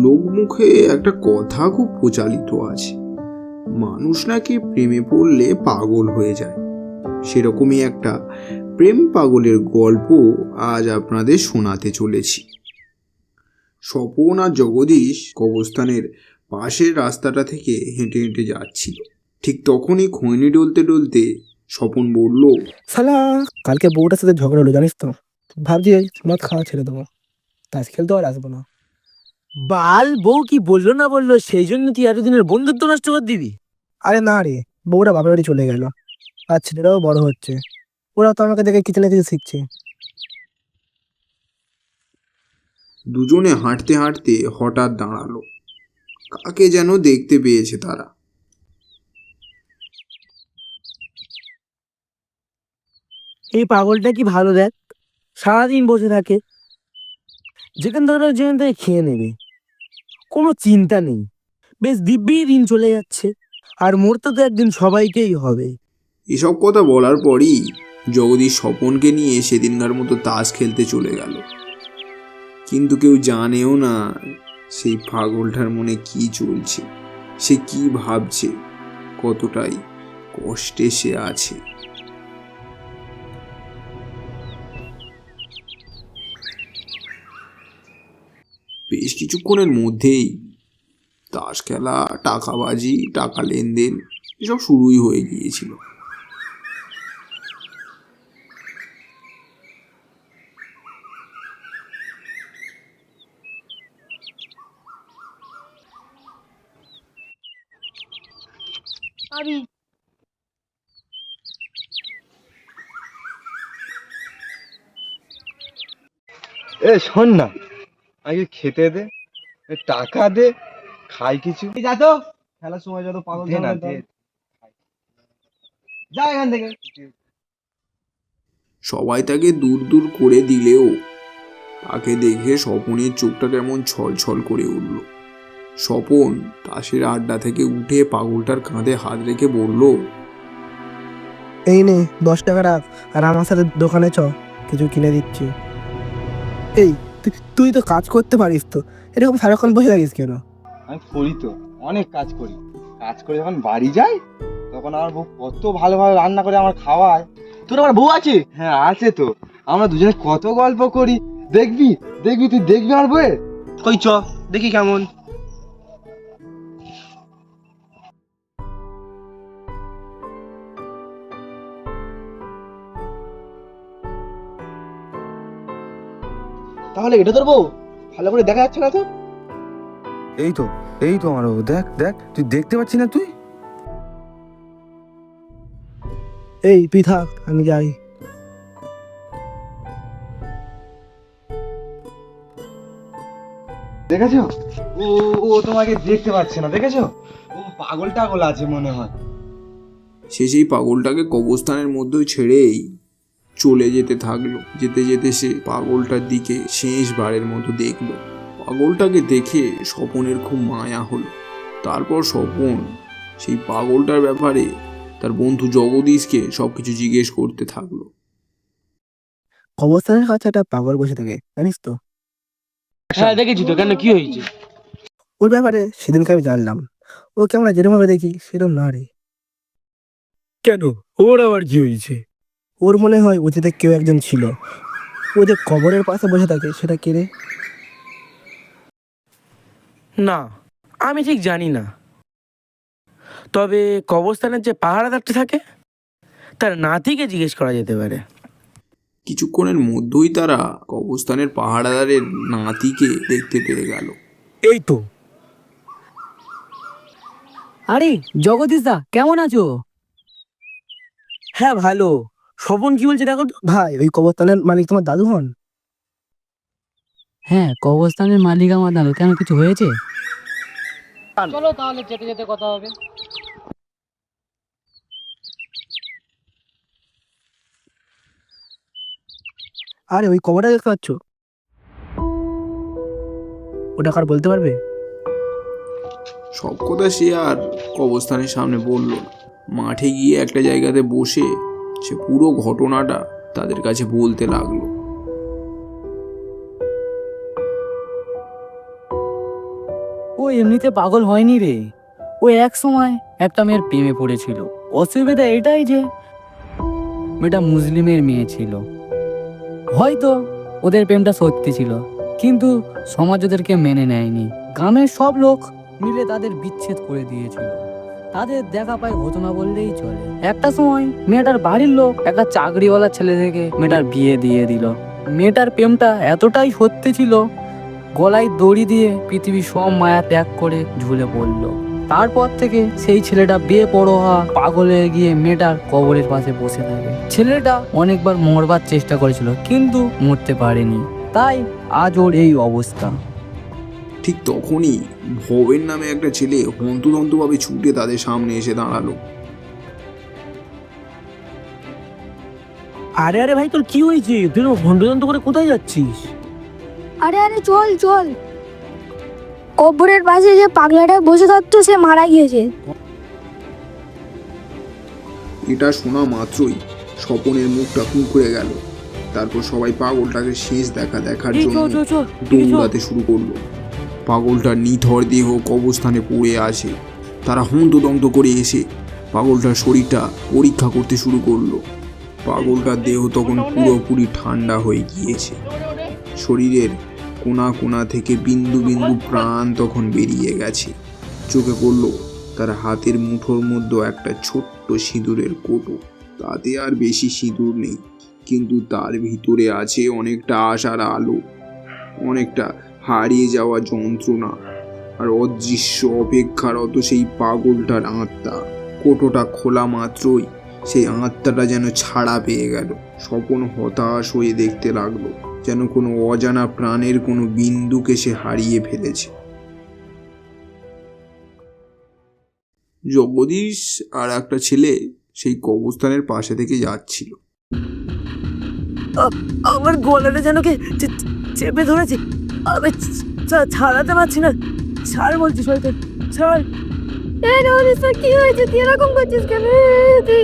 লোকমুখে একটা কথা খুব প্রচলিত আছে, মানুষ নাকি প্রেমে পড়লে পাগল হয়ে যায়। সেরকমই একটা প্রেম পাগলের গল্প আজ আপনাদের শোনাতে চলেছি। স্বপন আর জগদীশ কবরস্থানের পাশের রাস্তাটা থেকে হেঁটে হেঁটে যাচ্ছিল। ঠিক তখনই খৈনি ডলতে ডলতে স্বপন বলল, শালা কালকে বউটার সাথে ঝগড়া হলো জানিস তো, ভাবছি মদ খাওয়া ছেড়ে দেবো, তাস খেলতে আর আসবো না। বাল বউ কি বললো না বললো সেই জন্য তুই এতদিনের বন্ধুত্ব নষ্ট করে দিবি? আরে না রে, বউটা বাপের বাড়ি চলে গেল, আর ছেলেরাও বড় হচ্ছে, ওরা তো আমাকে দেখে কিছু না কিছু শিখছে। দুজনে হাঁটতে হাঁটতে হঠাৎ দাঁড়ালো। কাকে যেন দেখতে পেয়েছে তারা। এই পাগলটা কি ভালো দেখ, সারাদিন বসে থাকে, যেখান থেকে খেয়ে নেবে, কোনো চিন্তা নেই, বেশ দিব্যি দিন চলে যাচ্ছে, আর মরতে তো একদিন সবাইকেই হবে। এসব কথা বলার পরই জগদীশ স্বপনকে নিয়ে সেদিনকার মতো তাস খেলতে চলে গেল। কিন্তু কেউ জানেও না সেই পাগলটার মনে কি চলছে, সে কি ভাবছে, কতটাই কষ্টে সে আছে। বেশ কিছুক্ষণের মধ্যেই তাস খেলা, টাকাবাজি, টাকা লেনদেন এসব শুরুই হয়ে গিয়েছিল। এ শোন না, আগে খেতে দে, টাকা দে, খাই কিছু। যা তো খেলার সময় যত পাগল দে না, দে। যা এখান থেকে। সবাই তাকে দূর দূর করে দিলেও তাকে দেখে স্বপনের চোখটা কেমন ছলছল করে উঠল। স্বপন তাসের আড্ডা থেকে উঠে পাগলটার কাঁধে হাত রেখে বলল, এই নে 10 টাকা রাখ, আর আমার সাথে দোকানে চ, কিছু কিনে দিচ্ছি। এই তুই তো কাজ করতে পারিস, তো এরকম সারাক্ষণ বসে থাকিস কেন? আমি করি তো, অনেক কাজ করি। কাজ করে যখন বাড়ি যাই তখন আমার বউ কত ভালো ভালো রান্না করে আমার খাওয়ায়। তোর আবার বউ আছে? হ্যাঁ আছে তো, আমরা দুজনে কত গল্প করি। দেখবি দেখবি, তুই দেখবি আমার বউয়ের। কই চ দেখি কেমন। তাহলে এটা তোর বউ? ভালো করে দেখা যাচ্ছে না তো। এই তো আমার বউ, দেখ দেখ, তুই দেখতে পাচ্ছি না তুই? এই তুই থাক, আমি যাই। দেখেছো, ও ও তোমাকে দেখতে পাচ্ছে না, দেখেছো? ও পাগল টাগল আছে মনে হয়। সে সেই পাগলটাকে কবরস্থানের মধ্যে ছেড়েই চলে যেতে থাকলো। যেতে যেতে সে পাগলটার দিকে শেষবারের মতো দেখলো। পাগলটাকে দেখে স্বপনের খুব মায়া হলো। তারপর স্বপন সেই পাগলটার ব্যাপারে তার বন্ধু জগদীশকে সবকিছু জিজ্ঞেস করতে থাকলো। কবরস্থানের কাছে একটা পাগল বসে থাকে, জানিস তো? হ্যাঁ দেখেছি তো, কেন কি হয়েছে? ওর ব্যাপারে সেদিনকে আমি জানলাম, ওকে আমরা যেরকম ভাবে দেখি সেরকম না রে। কেন, ওর আবার কি হয়েছে? ওর মনে হয় অতীতে কেউ একজন ছিল, ও যে কবরের পাশে বসে থাকে, সেটা কে রে? না, আমি ঠিক জানি না, তবে কবরস্থানের যে পাহারাদারটা থাকে তার নাতিকে জিজ্ঞেস করা যেতে পারে। কিছুক্ষণের মধ্যেই তারা কবরস্থানের পাহারাদারের নাতিকে দেখতে পেয়ে গেল। এই তো। আরে জগদীশ দা, কেমন আছো? হ্যাঁ ভালো। স্বপন কি বলছে দেখো তো। ভাই, ওই কবরস্থানের মালিক তোমার দাদু হন? হ্যাঁ, কবরস্থানের মালিক আমার দাদু। কেন, কিছু হয়েছে? চলো তাহলে যেতে যেতে কথা হবে। আরে ওই কবরটা দেখতে পাচ্ছ, ওটা কার বলতে পারবে? সব কথা সে আর কবরস্থানের সামনে বলল না। মাঠে গিয়ে একটা জায়গাতে বসে সে পুরো ঘটনাটা তাদের কাছে বলতে লাগলো। ও এমনিতে পাগল হয়নি রে, ও এক সময় একটা মেয়ের প্রেমে পড়েছিল। অসুবিধা এটাই যে মেয়েটা মুসলিমের মেয়ে ছিল। হয়তো ওদের প্রেমটা সত্যি ছিল, কিন্তু সমাজ ওদেরকে মেনে নেয়নি। গ্রামের সব লোক মিলে তাদের বিচ্ছেদ করে দিয়েছিল। তাদের দেখা পায় ঘটনা বললেই চলে। একটা সময় মেয়েটার বাড়ির লোক একটা চাকরিওয়ালা ছেলে থেকে মেয়েটার বিয়ে দিয়ে দিল। মেয়েটার প্রেমটা এতটাই সত্যি ছিল, গলায় দড়ি দিয়ে পৃথিবীর সব মায়া ত্যাগ করে ঝুলে পড়লো। তারপর থেকে সেই ছেলেটা বেপরোয়া পাগল হয়ে গিয়ে মেয়েটার কবরের পাশে বসে থাকে। ছেলেটা অনেকবার মরবার চেষ্টা করেছিল, কিন্তু মরতে পারেনি, তাই আজ ওর এই অবস্থা। ঠিক তখনই ভবের নামে একটা ছেলে হন্তদন্তভাবে ছুটে তাদের সামনে এসে দাঁড়ালো। আরে আরে ভাই, তোর কি হয়েছে? তুই ঘন্টযন্ত্র করে কোথায় যাচ্ছিস? আরে আরে চল চল, কবরের পাশে যে পাগলাটা বসে থাকতো সে মারা গিয়েছে। এটা শোনা মাত্রই স্বপনের মুখটা কুঁকড়ে গেল। তারপর সবাই পাগলটাকে শেষ দেখার এই জন্য দৌড়াতে শুরু করলো। পাগলটার নিথর দেহ কবরস্থানে পড়ে আছে। তারা হন্তদন্ত করে এসে পাগলটার শরীরটা পরীক্ষা করতে শুরু করলো। পাগলটার দেহ তখন পুরোপুরি ঠান্ডা হয়ে গিয়েছে। শরীরের কোনা কোনা থেকে বিন্দু বিন্দু প্রাণ তখন বেরিয়ে গেছে। চোখে পড়ল তার হাতের মুঠোর মধ্যে একটা ছোট্ট সিঁদুরের কৌটো। তাতে আর বেশি সিঁদুর নেই, কিন্তু তার ভিতরে আছে অনেকটা আশার আলো, অনেকটা হারিয়ে যাওয়া যন্ত্রণা, আর অদৃশ্য অপেক্ষারত সেই পাগলটার আত্মা। কৌটোটা খোলা মাত্রই সেই আত্মাটা যেন ছাড়া পেয়ে গেল। স্বপন হতাশ হয়ে দেখতে লাগলো, যেন কোনো অজানা প্রাণের কোনো বিন্দুকে সে হারিয়ে ফেলেছে। জগদীশ আর একটা ছেলে সেই কবরস্থানের পাশে থেকে যাচ্ছিল। আমার গলাটা যেন কে চেপে ধরেছে, আমি ছাড়াতে পারছি না। ছাড় বলছি, শয়তান ছাড়। কি হয়েছে? তুই এরকম করছিস কেন? কি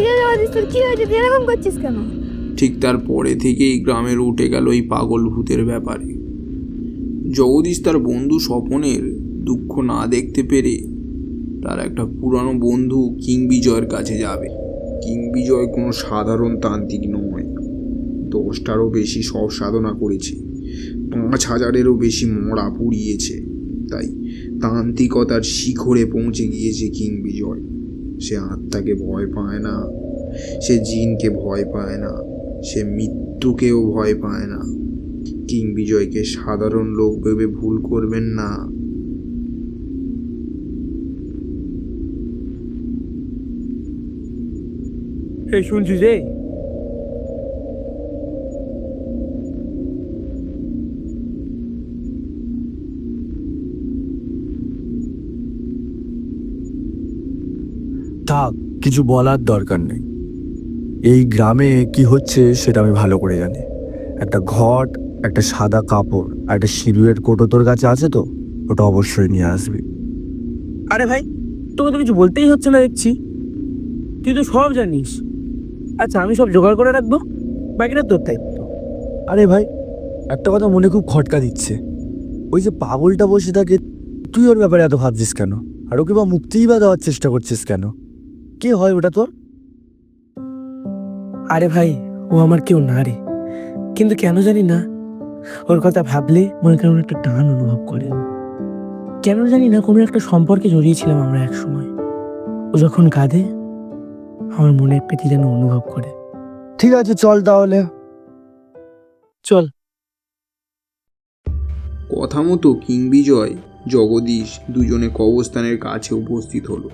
হয়েছে? তুই এরকম করছিস কেন? ঠিক তার পরে থেকেই গ্রামের উঠে গেল এই পাগল ভূতের ব্যাপারে। জগদীশ তার বন্ধু স্বপনের দুঃখ না দেখতে পেরে তার একটা পুরানো বন্ধু কিংবিজয়ের কাছে যাবে। কিংবিজয় কোনো সাধারণ তান্ত্রিক নয়, 10টারও বেশি সব সাধনা করেছে, 5000-এরও বেশি মরা পুড়িয়েছে। তাই তান্ত্রিকতার শিখরে পৌঁছে গিয়েছে কিংবিজয়। সে আত্মাকে ভয় পায় না, সে জিনকে ভয় পায় না, সে মৃত্যুকেও ভয় পায় না। কিংবিজয়কে সাধারণ লোক ভেবে ভুল করবেন না। এই শুনছিস রে? থাক, কিছু বলার দরকার নেই। এই গ্রামে কি হচ্ছে সেটা আমি ভালো করে জানি। একটা ঘট, একটা সাদা কাপড় আর একটা সিঁদুরের কৌটো তোর কাছে আছে তো? ওটা অবশ্যই নিয়ে আসবি। আরে ভাই, তোকে তো কিছু বলতেই হচ্ছে না দেখছি, তুই তো সব জানিস। আচ্ছা, আমি সব জোগাড় করে রাখবো, বাকিটা তোর দায়িত্ব। আরে ভাই, একটা কথা মনে খুব খটকা দিচ্ছে। ওই যে পাগলটা বসে থাকে, তুই ওর ব্যাপারে এত ভাবছিস কেন? আর ওকে বা মুক্তিই বা দেওয়ার চেষ্টা করছিস কেন? কে হয় ওটা তোর? আরে ভাই, ও আমার কেউ না রে, কিন্তু কেন জানি না ওর কথা ভাবলে মনে কেমন একটা টান অনুভব করে। কেন জানি না কোনো একটা সম্পর্কে জড়িয়েছিলাম আমরা এক সময়। ও যখন কাঁদে আমার মনের পেটে যেন অনুভব করে। ঠিক আছে, চল তাহলে। চল। কথা মতো কিংবিজয়, জগদীশ দুজনে কবরস্থানের কাছে উপস্থিত হলো।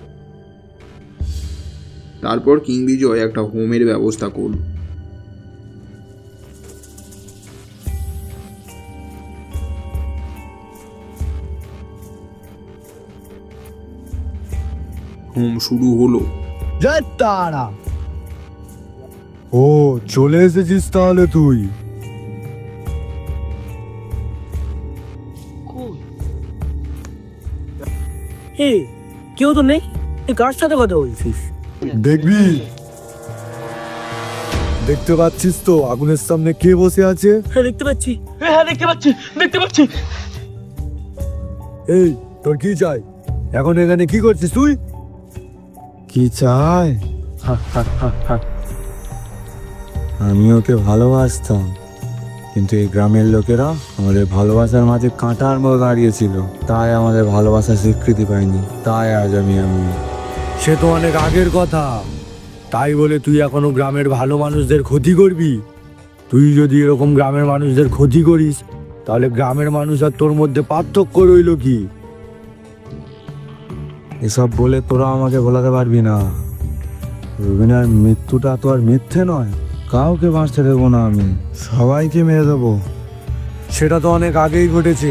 তারপর কিংবিজয় একটা হোমের ব্যবস্থা করল। হোম শুরু হলো। জয় তারা। ও, চলে এসেছিস তাহলে তুই? হে, কেউ তো নেই, কার সাথে কথা বলছিস? দেখবি, দেখতে পাচ্ছিস তো আগুনের সামনে কে বসে আছে? হ্যাঁ দেখতে পাচ্ছি, হ্যাঁ দেখতে পাচ্ছি, দেখতে পাচ্ছি। এই, তোর কি চাই? এখন এখানে কি করছিস তুই? কি চাই? আমি ওকে ভালোবাসতাম, কিন্তু এই গ্রামের লোকেরা আমাদের ভালোবাসার মাঝে কাঁটার মতো দাঁড়িয়েছিল, তাই আমাদের ভালোবাসার স্বীকৃতি পাইনি, তাই আজ আমি সে তো অনেক আগের কথা। তাই বলে তুই এখনো গ্রামের ভালো মানুষদের ক্ষতি করবি? তুই যদি এরকম গ্রামের মানুষদের ক্ষতি করিস, তাহলে গ্রামের মানুষ আর তোর মধ্যে পার্থক্য রইল কি? এসব বলে তোরা আমাকে বলাতে পারবি না। রুবিনার মৃত্যুটা তো আর মিথ্যে নয়। কাউকে বাঁচতে দেবো না আমি, সবাইকে মেরে দেবো। সেটা তো অনেক আগেই ঘটেছে,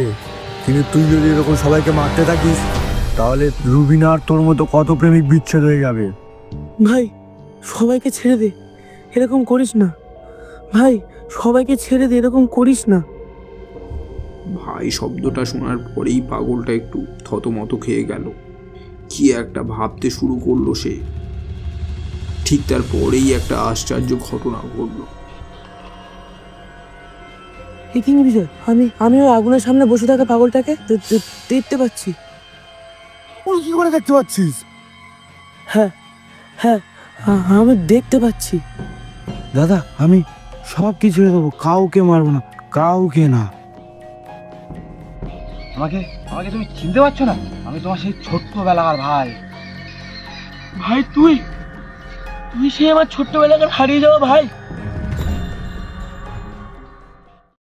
কিন্তু তুই যদি এরকম সবাইকে মারতে থাকিস, তাহলে রুবিনা আর তোর মতো কত প্রেমিক বিচ্ছেদ হয়ে যাবে। ভাই সবাইকে ছেড়ে দে, এরকম করিস না। ভাই সবাইকে ছেড়ে দে, এরকম করিস না। ভাই শব্দটা শোনার পরেই পাগলটা একটু থতমত খেয়ে গেল। কি একটা ভাবতে শুরু করলো সে। ঠিক তারপরেই একটা আশ্চর্য ঘটনা ঘটলো। এই কি বিষয়? আমি ওই আগুনের সামনে বসে থাকা পাগলটাকে দেখতে পাচ্ছি। তুই কি করে দেখতে পাচ্ছিস? হ্যাঁ হ্যাঁ, আমি দেখতে পাচ্ছি। দাদা, আমি সব কিছু দেবো, কাউকে মারবো না, কাউকে না। আমাকে আমাকে তুমি চিনতে পারছো না? আমি তোমার সেই ছোট্টবেলাকার ভাই। ভাই তুই তুই সে আমার ছোট্টবেলাকার হারিয়ে যাওয়া ভাই?